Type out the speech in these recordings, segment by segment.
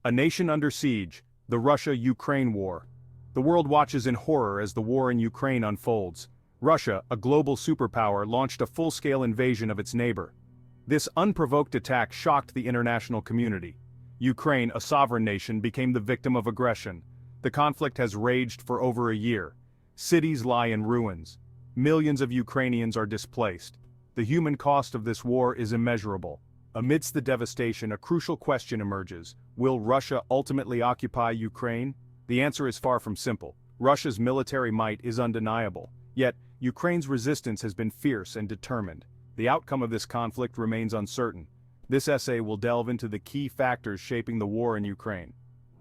A nation under siege, the Russia-Ukraine war. The world watches in horror as the war in Ukraine unfolds. Russia, a global superpower, launched a full-scale invasion of its neighbor. This unprovoked attack shocked the international community. Ukraine, a sovereign nation, became the victim of aggression. The conflict has raged for over a year. Cities lie in ruins. Millions of Ukrainians are displaced. The human cost of this war is immeasurable. Amidst the devastation, a crucial question emerges: will Russia ultimately occupy Ukraine? The answer is far from simple. Russia's military might is undeniable. Yet, Ukraine's resistance has been fierce and determined. The outcome of this conflict remains uncertain. This essay will delve into the key factors shaping the war in Ukraine.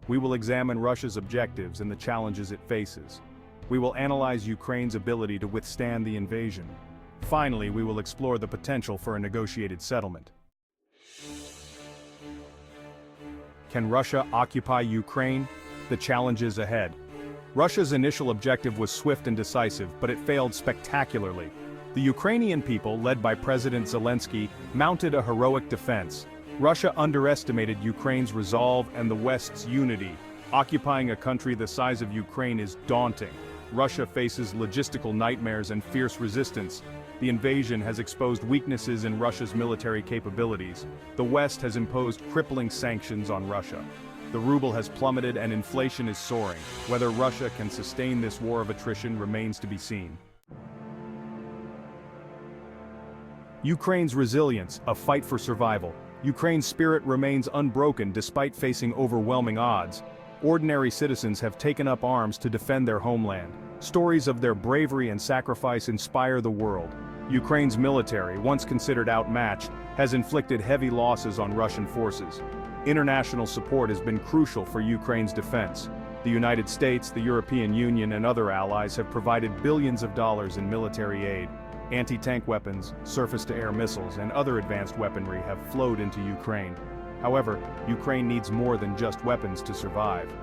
We will examine Russia's objectives and the challenges it faces. We will analyze Ukraine's ability to withstand the invasion. Finally, we will explore the potential for a negotiated settlement. Can Russia occupy Ukraine? The challenge is ahead. Russia's initial objective was swift and decisive, but it failed spectacularly. The Ukrainian people, led by President Zelensky, mounted a heroic defense. Russia underestimated Ukraine's resolve and the West's unity. Occupying a country the size of Ukraine is daunting. Russia faces logistical nightmares and fierce resistance. The invasion has exposed weaknesses in Russia's military capabilities. The West has imposed crippling sanctions on Russia. The ruble has plummeted and inflation is soaring. Whether Russia can sustain this war of attrition remains to be seen. Ukraine's resilience, a fight for survival. Ukraine's spirit remains unbroken despite facing overwhelming odds. Ordinary citizens have taken up arms to defend their homeland. Stories of their bravery and sacrifice inspire the world. Ukraine's military, once considered outmatched, has inflicted heavy losses on Russian forces. International support has been crucial for Ukraine's defense. The United States, the European Union, and other allies have provided billions of dollars in military aid. Anti-tank weapons, surface-to-air missiles, and other advanced weaponry have flowed into Ukraine. However, Ukraine needs more than just weapons to survive.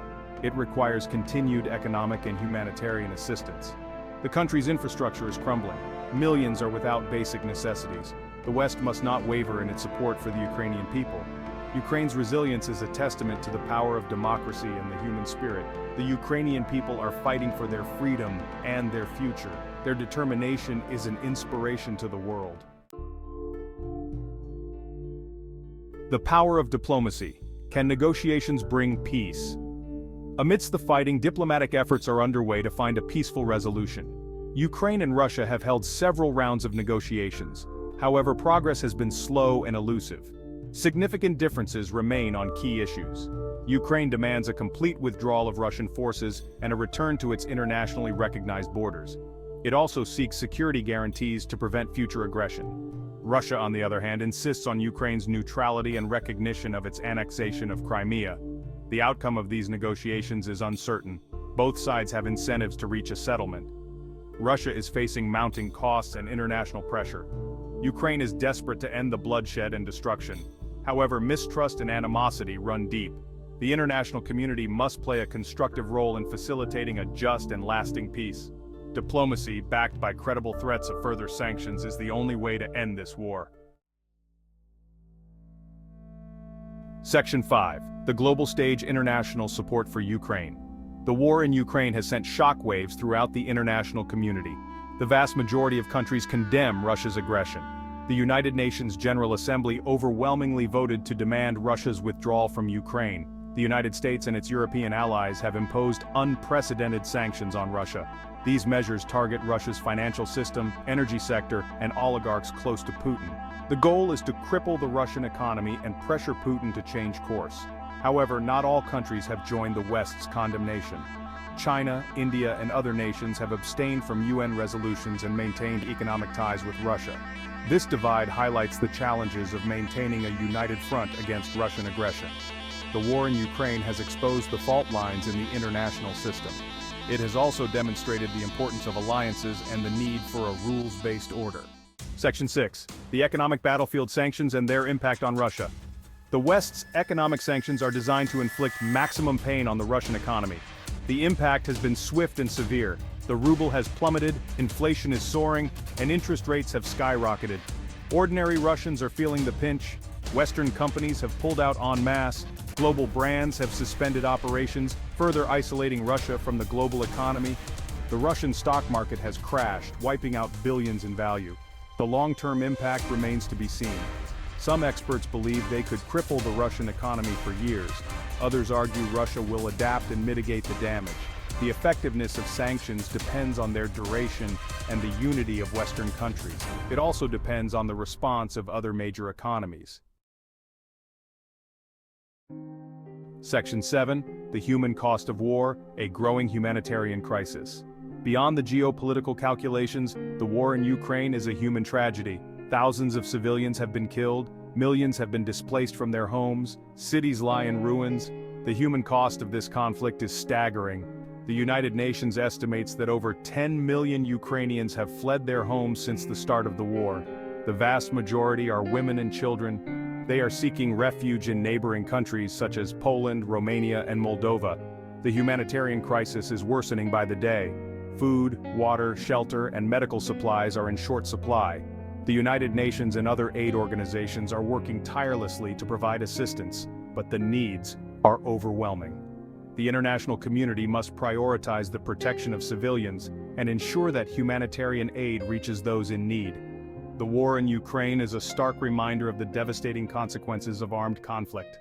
It requires continued economic and humanitarian assistance. The country's infrastructure is crumbling. Millions are without basic necessities. The West must not waver in its support for the Ukrainian people. Ukraine's resilience is a testament to the power of democracy and the human spirit. The Ukrainian people are fighting for their freedom and their future. Their determination is an inspiration to the world. The power of diplomacy. Can negotiations bring peace? Amidst the fighting, diplomatic efforts are underway to find a peaceful resolution. Ukraine and Russia have held several rounds of negotiations. However, progress has been slow and elusive. Significant differences remain on key issues. Ukraine demands a complete withdrawal of Russian forces and a return to its internationally recognized borders. It also seeks security guarantees to prevent future aggression. Russia, on the other hand, insists on Ukraine's neutrality and recognition of its annexation of Crimea. The outcome of these negotiations is uncertain. Both sides have incentives to reach a settlement. Russia is facing mounting costs and international pressure. Ukraine is desperate to end the bloodshed and destruction. However, mistrust and animosity run deep. The international community must play a constructive role in facilitating a just and lasting peace. Diplomacy, backed by credible threats of further sanctions, is the only way to end this war. Section 5. The Global Stage: International Support for Ukraine. The war in Ukraine has sent shockwaves throughout the international community. The vast majority of countries condemn Russia's aggression. The United Nations General Assembly overwhelmingly voted to demand Russia's withdrawal from Ukraine. The United States and its European allies have imposed unprecedented sanctions on Russia. These measures target Russia's financial system, energy sector, and oligarchs close to Putin. The goal is to cripple the Russian economy and pressure Putin to change course. However, not all countries have joined the West's condemnation. China, India, and other nations have abstained from UN resolutions and maintained economic ties with Russia. This divide highlights the challenges of maintaining a united front against Russian aggression. The war in Ukraine has exposed the fault lines in the international system. It has also demonstrated the importance of alliances and the need for a rules-based order. Section 6. The economic battlefield: sanctions and their impact on Russia. The West's economic sanctions are designed to inflict maximum pain on the Russian economy. The impact has been swift and severe. The ruble has plummeted, inflation is soaring, and interest rates have skyrocketed. Ordinary Russians are feeling the pinch. Western companies have pulled out en masse, global brands have suspended operations, further isolating Russia from the global economy. The Russian stock market has crashed, wiping out billions in value. The long-term impact remains to be seen. Some experts believe they could cripple the Russian economy for years. Others argue Russia will adapt and mitigate the damage. The effectiveness of sanctions depends on their duration and the unity of Western countries. It also depends on the response of other major economies. Section 7. The human cost of war, a growing humanitarian crisis. Beyond the geopolitical calculations, the war in Ukraine is a human tragedy. Thousands of civilians have been killed, millions have been displaced from their homes, cities lie in ruins. The human cost of this conflict is staggering. The United Nations estimates that over 10 million Ukrainians have fled their homes since the start of the war. The vast majority are women and children. They are seeking refuge in neighboring countries such as Poland, Romania, and Moldova. The humanitarian crisis is worsening by the day. Food, water, shelter, and medical supplies are in short supply. The United Nations and other aid organizations are working tirelessly to provide assistance, but the needs are overwhelming. The international community must prioritize the protection of civilians and ensure that humanitarian aid reaches those in need. The war in Ukraine is a stark reminder of the devastating consequences of armed conflict.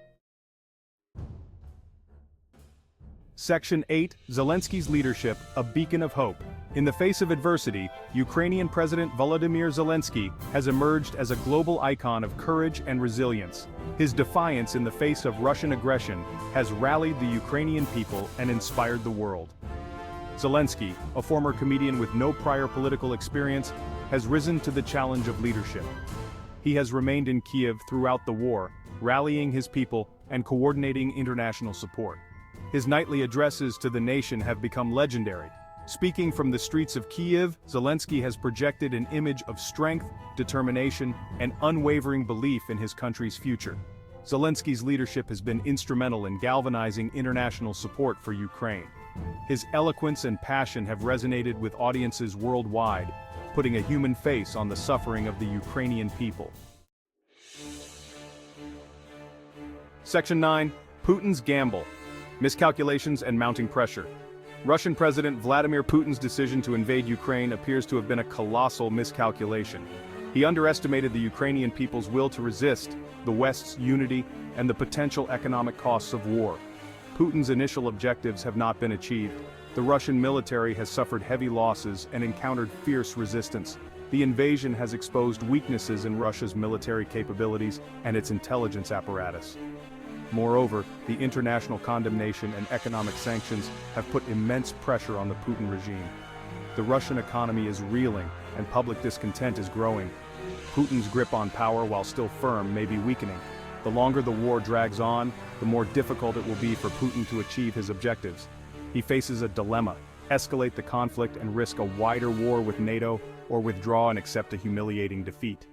Section 8. Zelensky's leadership, a beacon of hope. In the face of adversity, Ukrainian President Volodymyr Zelensky has emerged as a global icon of courage and resilience. His defiance in the face of Russian aggression has rallied the Ukrainian people and inspired the world. Zelensky, a former comedian with no prior political experience, has risen to the challenge of leadership. He has remained in Kiev throughout the war, rallying his people and coordinating international support. His nightly addresses to the nation have become legendary. Speaking from the streets of Kiev, Zelensky has projected an image of strength, determination, and unwavering belief in his country's future. Zelensky's leadership has been instrumental in galvanizing international support for Ukraine. His eloquence and passion have resonated with audiences worldwide, putting a human face on the suffering of the Ukrainian people. Section 9. Putin's gamble. Miscalculations and mounting pressure. Russian President Vladimir Putin's decision to invade Ukraine appears to have been a colossal miscalculation. He underestimated the Ukrainian people's will to resist, the West's unity, and the potential economic costs of war. Putin's initial objectives have not been achieved. The Russian military has suffered heavy losses and encountered fierce resistance. The invasion has exposed weaknesses in Russia's military capabilities and its intelligence apparatus. Moreover, the international condemnation and economic sanctions have put immense pressure on the Putin regime. The Russian economy is reeling, and public discontent is growing. Putin's grip on power, while still firm, may be weakening. The longer the war drags on, the more difficult it will be for Putin to achieve his objectives. He faces a dilemma: escalate the conflict and risk a wider war with NATO, or withdraw and accept a humiliating defeat.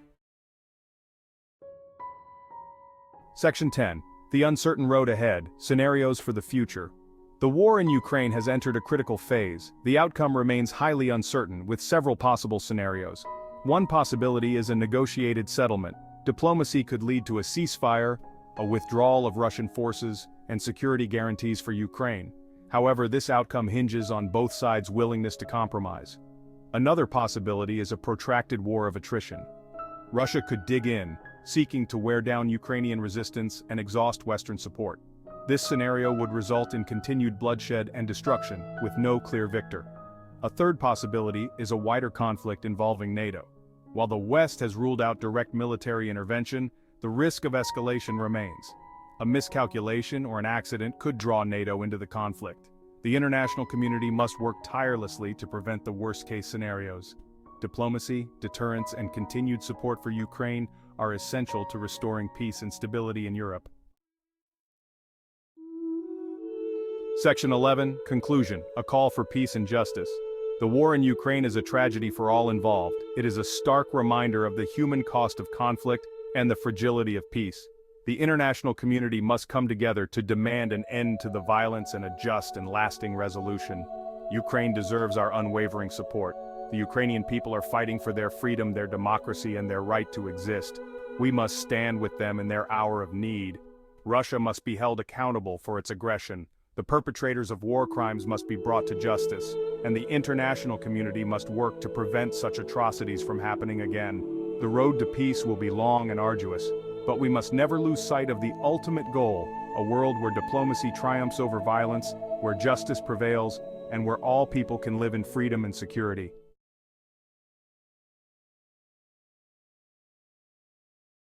Section 10. The uncertain road ahead, scenarios for the future. The war in Ukraine has entered a critical phase. The outcome remains highly uncertain, with several possible scenarios. One possibility is a negotiated settlement. Diplomacy could lead to a ceasefire, a withdrawal of Russian forces, and security guarantees for Ukraine. However, this outcome hinges on both sides' willingness to compromise. Another possibility is a protracted war of attrition. Russia could dig in, seeking to wear down Ukrainian resistance and exhaust Western support. This scenario would result in continued bloodshed and destruction, with no clear victor. A third possibility is a wider conflict involving NATO. While the West has ruled out direct military intervention, the risk of escalation remains. A miscalculation or an accident could draw NATO into the conflict. The international community must work tirelessly to prevent the worst-case scenarios. Diplomacy, deterrence, and continued support for Ukraine are essential to restoring peace and stability in Europe. Section 11. Conclusion. A call for peace and justice. The war in Ukraine is a tragedy for all involved. It is a stark reminder of the human cost of conflict and the fragility of peace. The international community must come together to demand an end to the violence and a just and lasting resolution. Ukraine deserves our unwavering support. The Ukrainian people are fighting for their freedom, their democracy, and their right to exist. We must stand with them in their hour of need. Russia must be held accountable for its aggression. The perpetrators of war crimes must be brought to justice, and the international community must work to prevent such atrocities from happening again. The road to peace will be long and arduous, but we must never lose sight of the ultimate goal, a world where diplomacy triumphs over violence, where justice prevails, and where all people can live in freedom and security.